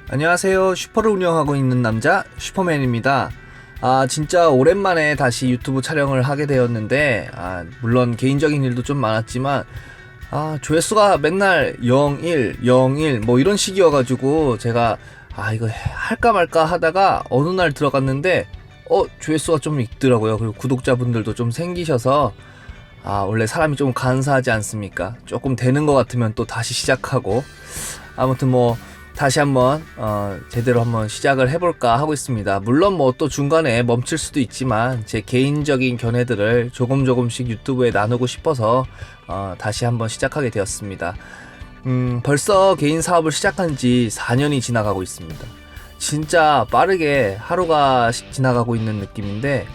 안녕하세요. 슈퍼를 운영하고 있는 남자 슈퍼맨입니다. 진짜 오랜만에 다시 유튜브 촬영을 하게 되었는데 물론 개인적인 일도 좀 많았지만 조회수가 맨날 01, 01 뭐 이런 식이어가지고 제가 이거 할까 말까 하다가 어느 날 들어갔는데 조회수가 좀 있더라고요. 그리고 구독자분들도 좀 생기셔서 원래 사람이 좀 간사하지 않습니까? 조금 되는 것 같으면 또 다시 시작하고 아무튼 뭐 다시 한번 제대로 한번 시작을 해볼까 하고 있습니다. 물론 뭐 또 중간에 멈출 수도 있지만 제 개인적인 견해들을 조금씩 유튜브에 나누고 싶어서 다시 한번 시작하게 되었습니다. 벌써 개인 사업을 시작한 지 4년이 지나가고 있습니다. 진짜 빠르게 하루가 지나가고 있는 느낌인데,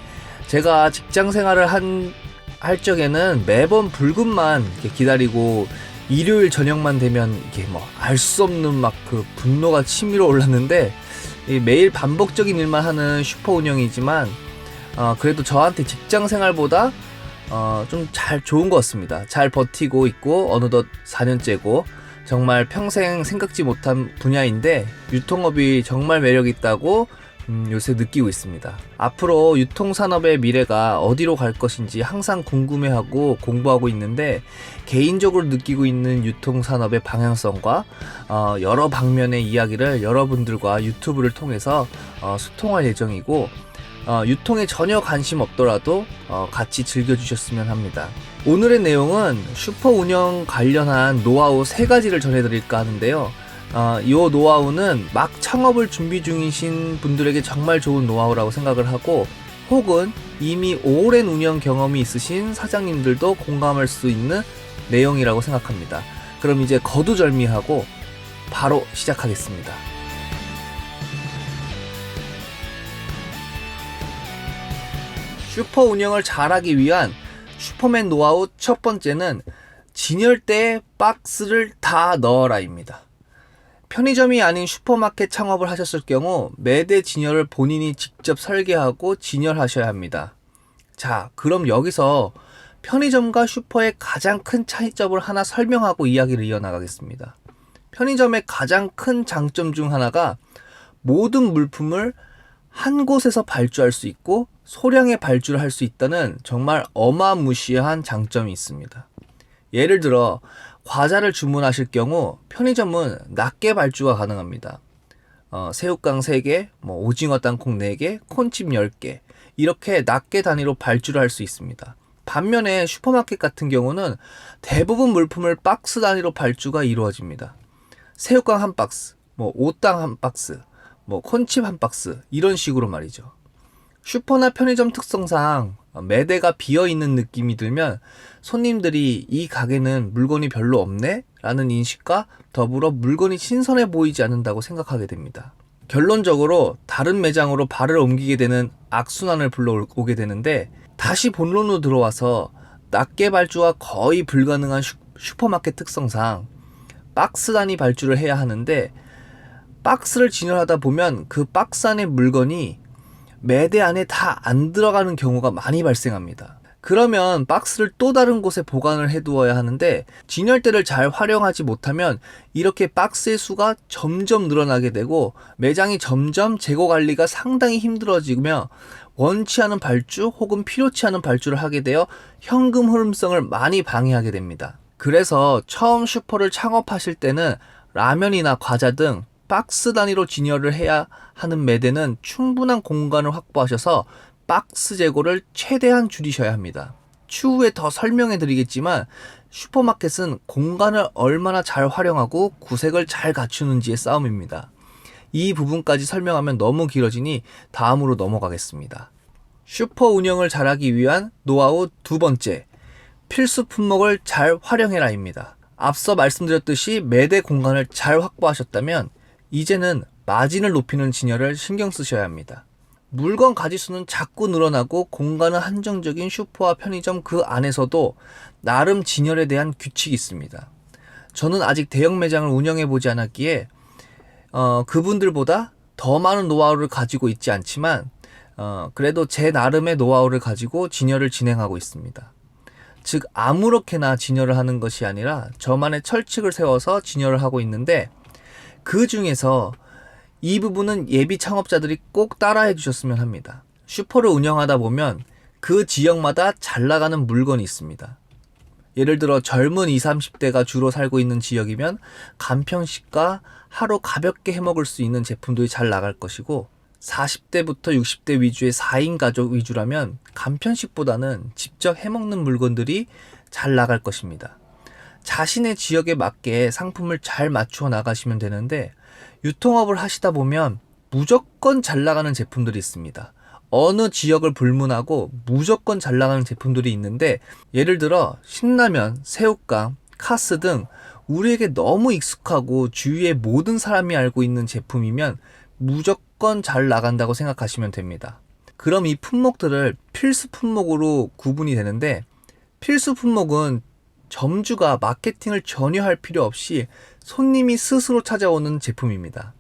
제가 직장 생활을 할 적에는 매번 불금만 기다리고 일요일 저녁만 되면 이게 뭐 알 수 없는 막 그 분노가 치밀어 올랐는데, 매일 반복적인 일만 하는 슈퍼 운영이지만 그래도 저한테 직장 생활보다 좀 좋은 것 같습니다. 잘 버티고 있고 어느덧 4년째고 정말 평생 생각지 못한 분야인데 유통업이 정말 매력 있다고 요새 느끼고 있습니다. 앞으로 유통산업의 미래가 어디로 갈 것인지 항상 궁금해하고 공부하고 있는데, 개인적으로 느끼고 있는 유통산업의 방향성과 여러 방면의 이야기를 여러분들과 유튜브를 통해서 소통할 예정이고, 유통에 전혀 관심 없더라도 같이 즐겨주셨으면 합니다. 오늘의 내용은 슈퍼 운영 관련한 노하우 3가지를 전해드릴까 하는데요. 이 노하우는 막 창업을 준비 중이신 분들에게 정말 좋은 노하우라고 생각을 하고, 혹은 이미 오랜 운영 경험이 있으신 사장님들도 공감할 수 있는 내용이라고 생각합니다. 그럼 이제 거두절미하고 바로 시작하겠습니다. 슈퍼 운영을 잘하기 위한 슈퍼맨 노하우 첫 번째는 진열대에 박스를 다 넣어라입니다. 편의점이 아닌 슈퍼마켓 창업을 하셨을 경우 매대 진열을 본인이 직접 설계하고 진열하셔야 합니다. 자, 그럼 여기서 편의점과 슈퍼의 가장 큰 차이점을 하나 설명하고 이야기를 이어나가겠습니다. 편의점의 가장 큰 장점 중 하나가 모든 물품을 한 곳에서 발주할 수 있고 소량의 발주를 할 수 있다는 정말 어마무시한 장점이 있습니다. 예를 들어 과자를 주문하실 경우 편의점은 낮게 발주가 가능합니다. 새우깡 3개, 오징어 땅콩 4개, 콘칩 10개 이렇게 낮게 단위로 발주를 할 수 있습니다. 반면에 슈퍼마켓 같은 경우는 대부분 물품을 박스 단위로 발주가 이루어집니다. 새우깡 한 박스, 오땅 한 박스, 콘칩 한 박스 이런 식으로 말이죠. 슈퍼나 편의점 특성상 매대가 비어있는 느낌이 들면 손님들이 이 가게는 물건이 별로 없네? 라는 인식과 더불어 물건이 신선해 보이지 않는다고 생각하게 됩니다. 결론적으로 다른 매장으로 발을 옮기게 되는 악순환을 불러오게 되는데, 다시 본론으로 들어와서 낮게 발주가 거의 불가능한 슈퍼마켓 특성상 박스 단위 발주를 해야 하는데, 박스를 진열하다 보면 그 박스 안의 물건이 매대 안에 다 안 들어가는 경우가 많이 발생합니다. 그러면 박스를 또 다른 곳에 보관을 해두어야 하는데, 진열대를 잘 활용하지 못하면 이렇게 박스의 수가 점점 늘어나게 되고 매장이 점점 재고 관리가 상당히 힘들어지며 원치 않은 발주 혹은 필요치 않은 발주를 하게 되어 현금 흐름성을 많이 방해하게 됩니다. 그래서 처음 슈퍼를 창업하실 때는 라면이나 과자 등 박스 단위로 진열을 해야 하는 매대는 충분한 공간을 확보하셔서 박스 재고를 최대한 줄이셔야 합니다. 추후에 더 설명해 드리겠지만 슈퍼마켓은 공간을 얼마나 잘 활용하고 구색을 잘 갖추는지의 싸움입니다. 이 부분까지 설명하면 너무 길어지니 다음으로 넘어가겠습니다. 슈퍼 운영을 잘하기 위한 노하우 2번째, 필수 품목을 잘 활용해라입니다. 앞서 말씀드렸듯이 매대 공간을 잘 확보하셨다면 이제는 마진을 높이는 진열을 신경 쓰셔야 합니다. 물건 가지수는 자꾸 늘어나고 공간은 한정적인 슈퍼와 편의점 그 안에서도 나름 진열에 대한 규칙이 있습니다. 저는 아직 대형 매장을 운영해 보지 않았기에 그분들보다 더 많은 노하우를 가지고 있지 않지만 그래도 제 나름의 노하우를 가지고 진열을 진행하고 있습니다. 즉 아무렇게나 진열을 하는 것이 아니라 저만의 철칙을 세워서 진열을 하고 있는데, 그 중에서 이 부분은 예비 창업자들이 꼭 따라해 주셨으면 합니다. 슈퍼를 운영하다 보면 그 지역마다 잘 나가는 물건이 있습니다. 예를 들어 젊은 20, 30대가 주로 살고 있는 지역이면 간편식과 하루 가볍게 해먹을 수 있는 제품들이 잘 나갈 것이고, 40대부터 60대 위주의 4인 가족 위주라면 간편식보다는 직접 해먹는 물건들이 잘 나갈 것입니다. 자신의 지역에 맞게 상품을 잘 맞추어 나가시면 되는데, 유통업을 하시다 보면 무조건 잘 나가는 제품들이 있습니다. 어느 지역을 불문하고 무조건 잘 나가는 제품들이 있는데, 예를 들어 신라면, 새우깡, 카스 등 우리에게 너무 익숙하고 주위의 모든 사람이 알고 있는 제품이면 무조건 잘 나간다고 생각하시면 됩니다. 그럼 이 품목들을 필수 품목으로 구분이 되는데, 필수 품목은 점주가 마케팅을 전혀 할 필요 없이 손님이 스스로 찾아오는 제품입니다.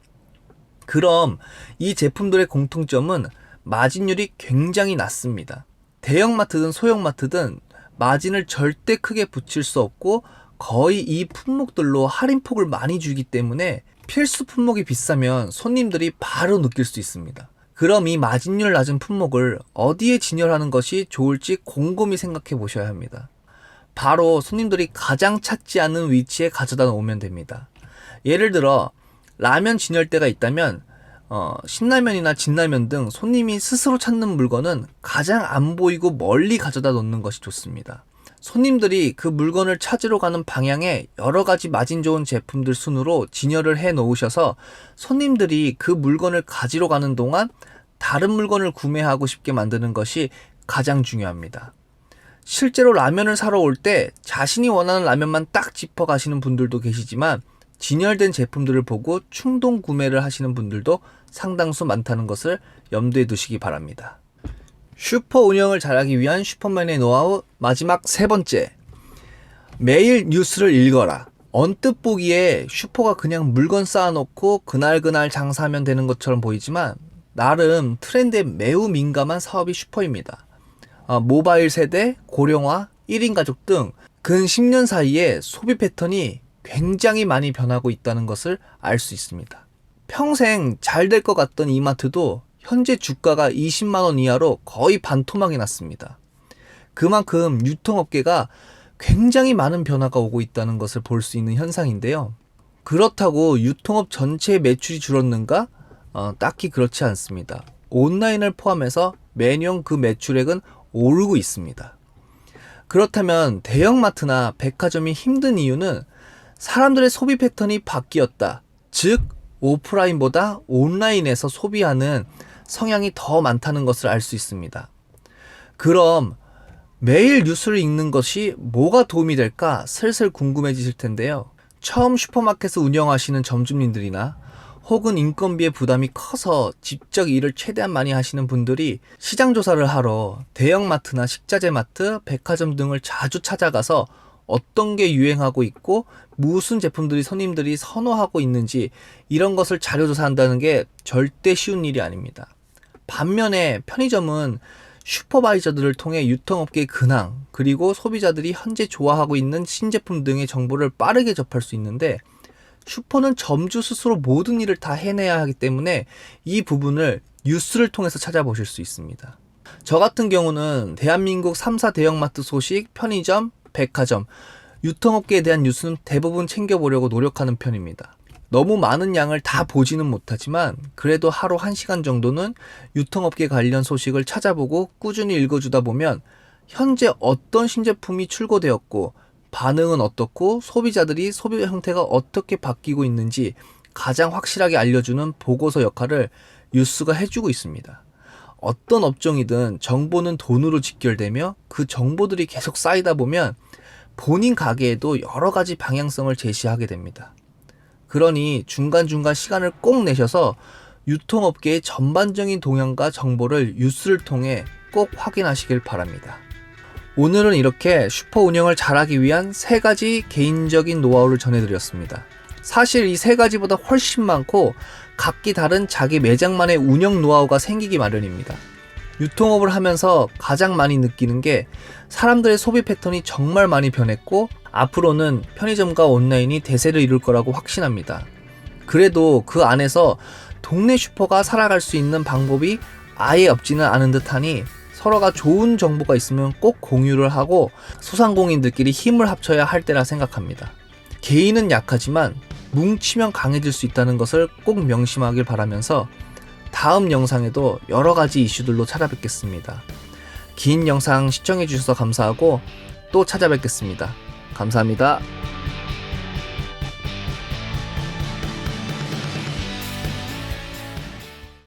그럼 이 제품들의 공통점은 마진율이 굉장히 낮습니다. 대형마트든 소형마트든 마진을 절대 크게 붙일 수 없고, 거의 이 품목들로 할인폭을 많이 주기 때문에 필수 품목이 비싸면 손님들이 바로 느낄 수 있습니다. 그럼 이 마진율 낮은 품목을 어디에 진열하는 것이 좋을지 곰곰이 생각해 보셔야 합니다. 바로 손님들이 가장 찾지 않는 위치에 가져다 놓으면 됩니다. 예를 들어 라면 진열대가 있다면 신라면이나 진라면 등 손님이 스스로 찾는 물건은 가장 안 보이고 멀리 가져다 놓는 것이 좋습니다. 손님들이 그 물건을 찾으러 가는 방향에 여러 가지 마진 좋은 제품들 순으로 진열을 해 놓으셔서 손님들이 그 물건을 가지러 가는 동안 다른 물건을 구매하고 싶게 만드는 것이 가장 중요합니다. 실제로 라면을 사러 올 때 자신이 원하는 라면만 딱 짚어 가시는 분들도 계시지만, 진열된 제품들을 보고 충동 구매를 하시는 분들도 상당수 많다는 것을 염두에 두시기 바랍니다. 슈퍼 운영을 잘하기 위한 슈퍼맨의 노하우 마지막 세 번째, 매일 뉴스를 읽어라. 언뜻 보기에 슈퍼가 그냥 물건 쌓아놓고 그날그날 장사하면 되는 것처럼 보이지만 나름 트렌드에 매우 민감한 사업이 슈퍼입니다. 모바일 세대, 고령화, 1인 가족 등 근 10년 사이에 소비 패턴이 굉장히 많이 변하고 있다는 것을 알 수 있습니다. 평생 잘 될 것 같던 이마트도 현재 주가가 20만 원 이하로 거의 반토막이 났습니다. 그만큼 유통업계가 굉장히 많은 변화가 오고 있다는 것을 볼 수 있는 현상인데요. 그렇다고 유통업 전체의 매출이 줄었는가? 딱히 그렇지 않습니다. 온라인을 포함해서 매년 그 매출액은 오르고 있습니다. 그렇다면 대형마트나 백화점이 힘든 이유는 사람들의 소비 패턴이 바뀌었다. 즉 오프라인보다 온라인에서 소비하는 성향이 더 많다는 것을 알 수 있습니다. 그럼 매일 뉴스를 읽는 것이 뭐가 도움이 될까 슬슬 궁금해지실 텐데요. 처음 슈퍼마켓을 운영하시는 점주님들이나 혹은 인건비의 부담이 커서 직접 일을 최대한 많이 하시는 분들이 시장 조사를 하러 대형마트나 식자재 마트, 백화점 등을 자주 찾아가서 어떤 게 유행하고 있고 무슨 제품들이 손님들이 선호하고 있는지 이런 것을 자료 조사한다는 게 절대 쉬운 일이 아닙니다. 반면에 편의점은 슈퍼바이저들을 통해 유통업계의 근황, 그리고 소비자들이 현재 좋아하고 있는 신제품 등의 정보를 빠르게 접할 수 있는데, 슈퍼는 점주 스스로 모든 일을 다 해내야 하기 때문에 이 부분을 뉴스를 통해서 찾아보실 수 있습니다. 저 같은 경우는 대한민국 3사 대형마트 소식, 편의점, 백화점, 유통업계에 대한 뉴스는 대부분 챙겨보려고 노력하는 편입니다. 너무 많은 양을 다 보지는 못하지만 그래도 하루 1시간 정도는 유통업계 관련 소식을 찾아보고 꾸준히 읽어주다 보면 현재 어떤 신제품이 출고되었고 반응은 어떻고 소비자들이 소비 형태가 어떻게 바뀌고 있는지 가장 확실하게 알려주는 보고서 역할을 뉴스가 해주고 있습니다. 어떤 업종이든 정보는 돈으로 직결되며 그 정보들이 계속 쌓이다 보면 본인 가게에도 여러 가지 방향성을 제시하게 됩니다. 그러니 중간중간 시간을 꼭 내셔서 유통업계의 전반적인 동향과 정보를 뉴스를 통해 꼭 확인하시길 바랍니다. 오늘은 이렇게 슈퍼 운영을 잘하기 위한 3가지 개인적인 노하우를 전해드렸습니다. 사실 이 3가지보다 훨씬 많고 각기 다른 자기 매장만의 운영 노하우가 생기기 마련입니다. 유통업을 하면서 가장 많이 느끼는 게 사람들의 소비 패턴이 정말 많이 변했고 앞으로는 편의점과 온라인이 대세를 이룰 거라고 확신합니다. 그래도 그 안에서 동네 슈퍼가 살아갈 수 있는 방법이 아예 없지는 않은 듯하니 서로가 좋은 정보가 있으면 꼭 공유를 하고 소상공인들끼리 힘을 합쳐야 할 때라 생각합니다. 개인은 약하지만 뭉치면 강해질 수 있다는 것을 꼭 명심하길 바라면서 다음 영상에도 여러 가지 이슈들로 찾아뵙겠습니다. 긴 영상 시청해주셔서 감사하고 또 찾아뵙겠습니다. 감사합니다.